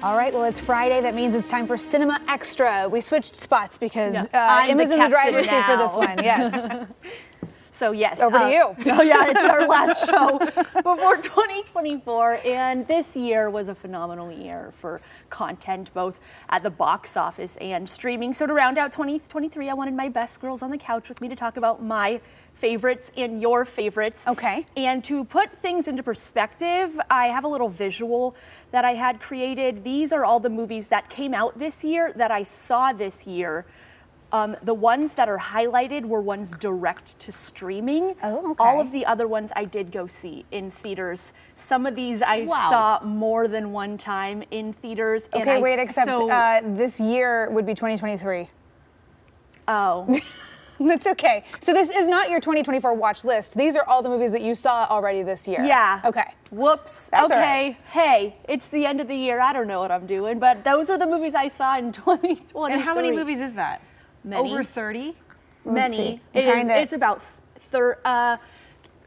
All right, well, it's Friday. That means it's time for Cin-Emma Extra. We switched spots because I'm Emma's the in the driver's captain seat for this now. one. Yes. So yes, Over to you. Oh yeah, it's our last show before 2024, and this year was a phenomenal year for content, both at the box office and streaming. So to round out 2023, I wanted my best girls on the couch with me to talk about my favorites and your favorites. Okay. And to put things into perspective, I have a little visual that I had created. These are all the movies that came out this year that I saw this year. The ones that are highlighted were ones direct to streaming. Oh, okay. All of the other ones I did go see in theaters. Some of these I saw more than one time in theaters. Okay, and wait, except this year would be 2023. Oh. That's okay. So this is not your 2024 watch list. These are all the movies that you saw already this year. Yeah. Okay. Whoops. That's okay. all right. Hey, it's the end of the year. I don't know what I'm doing, but those are the movies I saw in 2023. And how many movies is that? Many. Over 30? Many. It's about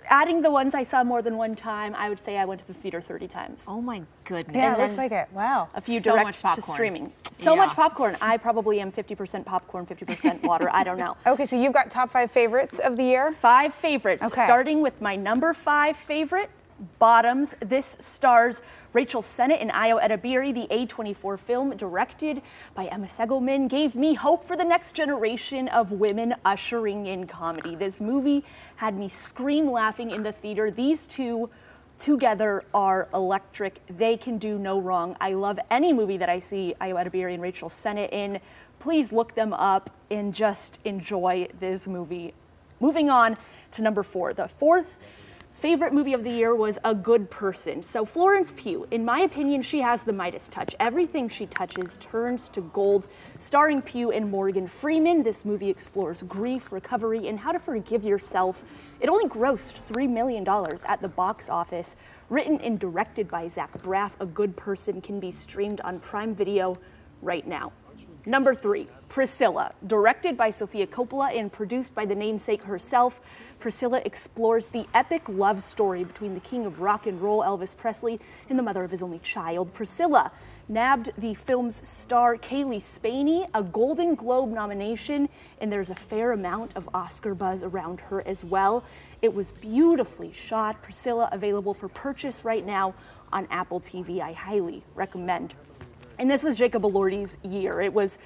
adding the ones I saw more than one time, I would say I went to the theater 30 times. Oh my goodness. Yeah, it looks like it. Wow. A few So direct much to popcorn. streaming. So much popcorn. I probably am 50% popcorn, 50% water. I don't know. Okay, so you've got top 5 favorites of the year? 5 favorites. Okay. Starting with my number 5 favorite, Bottoms. This stars Rachel Sennett and Ayo Edebiri. The A24 film, directed by Emma Jerome, gave me hope for the next generation of women ushering in comedy. This movie had me scream laughing in the theater. These two together are electric. They can do no wrong. I love any movie that I see Ayo Edebiri and Rachel Sennett in. Please look them up and just enjoy this movie. Moving on to number 4. The 4th favorite movie of the year was A Good Person. So Florence Pugh, in my opinion, she has the Midas touch. Everything she touches turns to gold. Starring Pugh and Morgan Freeman, this movie explores grief, recovery, and how to forgive yourself. It only grossed $3 million at the box office. Written and directed by Zach Braff, A Good Person can be streamed on Prime Video right now. Number 3, Priscilla. Directed by Sofia Coppola and produced by the namesake herself, Priscilla explores the epic love story between the king of rock and roll, Elvis Presley, and the mother of his only child. Priscilla nabbed the film's star, Cailee Spaeny, a Golden Globe nomination, and there's a fair amount of Oscar buzz around her as well. It was beautifully shot. Priscilla available for purchase right now on Apple TV. I highly recommend. And this was Jacob Elordi's year. It was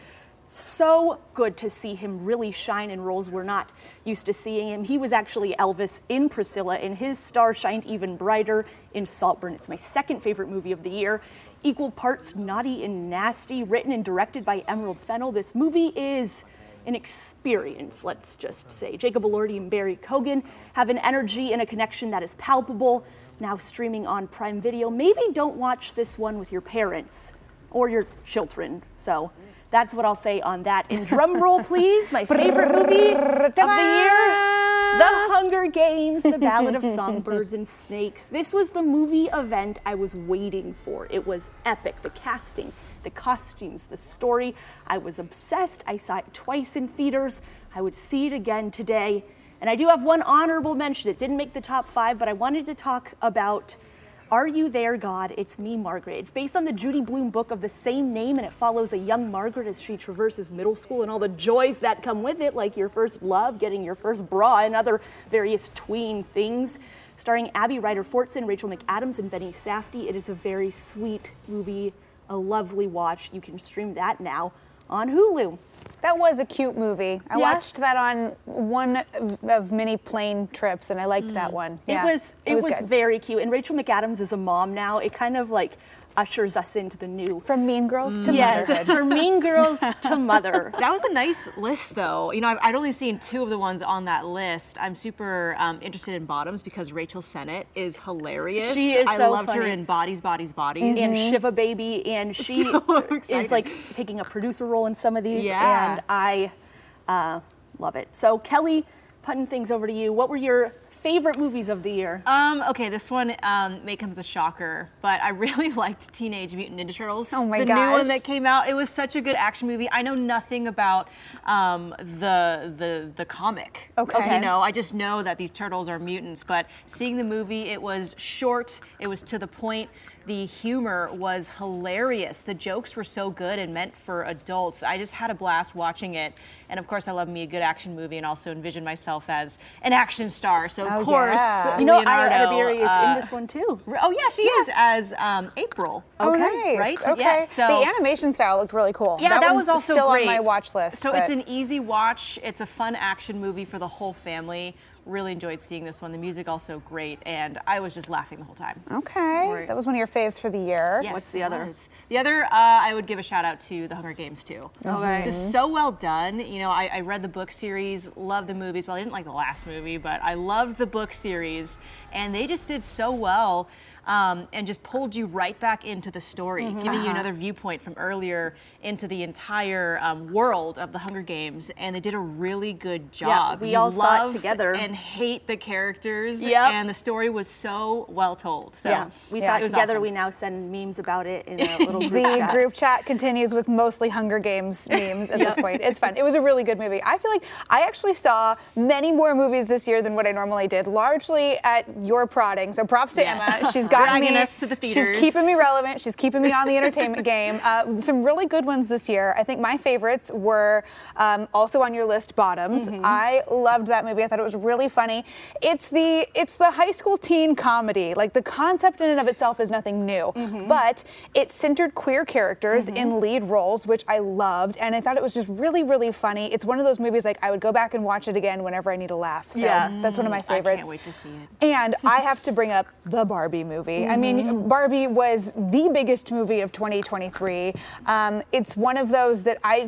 so good to see him really shine in roles we're not used to seeing him. He was actually Elvis in Priscilla, and his star shined even brighter in Saltburn. It's my 2nd favorite movie of the year. Equal parts naughty and nasty, written and directed by Emerald Fennell. This movie is an experience, let's just say. Jacob Elordi and Barry Cogan have an energy and a connection that is palpable. Now streaming on Prime Video. Maybe don't watch this one with your parents or your children. So that's what I'll say on that. And drum roll, please, my favorite movie of the year, The Hunger Games, The Ballad of Songbirds and Snakes. This was the movie event I was waiting for. It was epic. The casting, the costumes, the story. I was obsessed. I saw it twice in theaters. I would see it again today. And I do have one honorable mention. It didn't make the top 5, but I wanted to talk about Are You There, God? It's Me, Margaret. It's based on the Judy Blume book of the same name, and it follows a young Margaret as she traverses middle school and all the joys that come with it, like your first love, getting your first bra, and other various tween things. Starring Abby Ryder-Fortson, Rachel McAdams, and Benny Safdie. It is a very sweet movie, a lovely watch. You can stream that now on Hulu. That was a cute movie. I watched that on one of many plane trips, and I liked that one. Yeah, it was very cute. And Rachel McAdams is a mom now. It kind of like ushers us into the new. From Mean Girls to Yes, Motherhood. from Mean Girls to Mother. That was a nice list, though. You know, I'd only seen 2 of the ones on that list. I'm super interested in Bottoms because Rachel Sennett is hilarious. She is I so loved her funny. in Bodies, Bodies, Bodies. And Shiva Baby, and she is like taking a producer role in some of these, and I love it. So Kelley, putting things over to you. What were your favorite movies of the year? Okay, this one may come as a shocker, but I really liked Teenage Mutant Ninja Turtles. Oh my the gosh. new one that came out. It was such a good action movie. I know nothing about the comic. Okay. You know, I just know that these turtles are mutants, but seeing the movie, it was short, it was to the point. The humor was hilarious. The jokes were so good and meant for adults. I just had a blast watching it. And of course, I love me a good action movie and also envision myself as an action star. So of course, yeah. You know, Leonardo, Io Edebiri is in this one too. Oh yeah, she is as April. Oh, Okay. nice. Right? Okay. Yeah, so- the animation style looked really cool. Yeah, that one's was also still great. on my watch list. So but- it's an easy watch. It's a fun action movie for the whole family. Really enjoyed seeing this one. The music also great, and I was just laughing the whole time. Okay, Right. that was one of your faves for the year. Yes, What's the it other? was. The other, I would give a shout out to The Hunger Games too. Okay. Just so well done. You know, I read the book series, loved the movies. Well, I didn't like the last movie, but I loved the book series, and they just did so well. And just pulled you right back into the story, giving you another viewpoint from earlier into the entire world of the Hunger Games, and they did a really good job. we You all saw it love together. and hate the characters, Yep. and the story was so well told. So Yeah, we saw it was together. awesome. We now send memes about it in a little group The chat. group chat continues with mostly Hunger Games memes at this point. It's fun. It was a really good movie. I feel like I actually saw many more movies this year than what I normally did, largely at your prodding. So props to Yes. Emma. She's gotten Dragging me us to the She's theaters. keeping me relevant. She's keeping me on the entertainment game. Some really good ones this year. I think my favorites were also on your list, Bottoms. I loved that movie. I thought it was really funny. It's the high school teen comedy. Like the concept in and of itself is nothing new, but it centered queer characters in lead roles, which I loved, and I thought it was just really, really funny. It's one of those movies like I would go back and watch it again whenever I need a laugh. So that's one of my favorites. I can't wait to see it. And I have to bring up the Barbie movie. I mean, Barbie was the biggest movie of 2023. It's one of those that I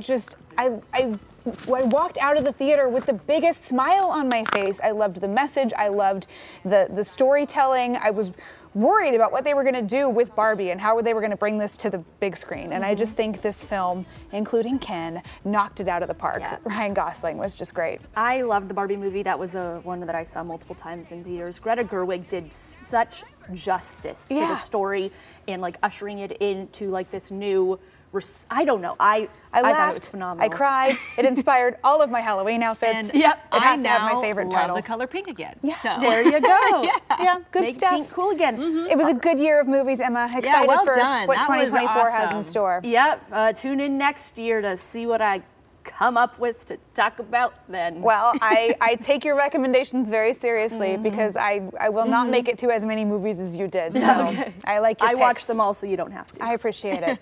walked out of the theater with the biggest smile on my face. I loved the message. I loved the storytelling. I was worried about what they were going to do with Barbie and how they were going to bring this to the big screen. And I just think this film, including Ken, knocked it out of the park. Yeah. Ryan Gosling was just great. I loved the Barbie movie. That was one that I saw multiple times in theaters. Greta Gerwig did such justice to Yeah. the story and like ushering it into like this new. I don't know. I laughed. thought it was phenomenal. I cried. It inspired all of my Halloween outfits. And Yep. It has to have I my favorite love title. the color pink again. Yeah. So. There you go. Yeah, good Make stuff. pink cool again. It was a good year of movies, Emma. Excited well for done. what That was 2024 has in awesome. store. Yep. Tune in next year to see what I come up with to talk about then. Well, I take your recommendations very seriously because I will not make it to as many movies as you did. So I like your I picks. watched them all, so you don't have to. I appreciate it.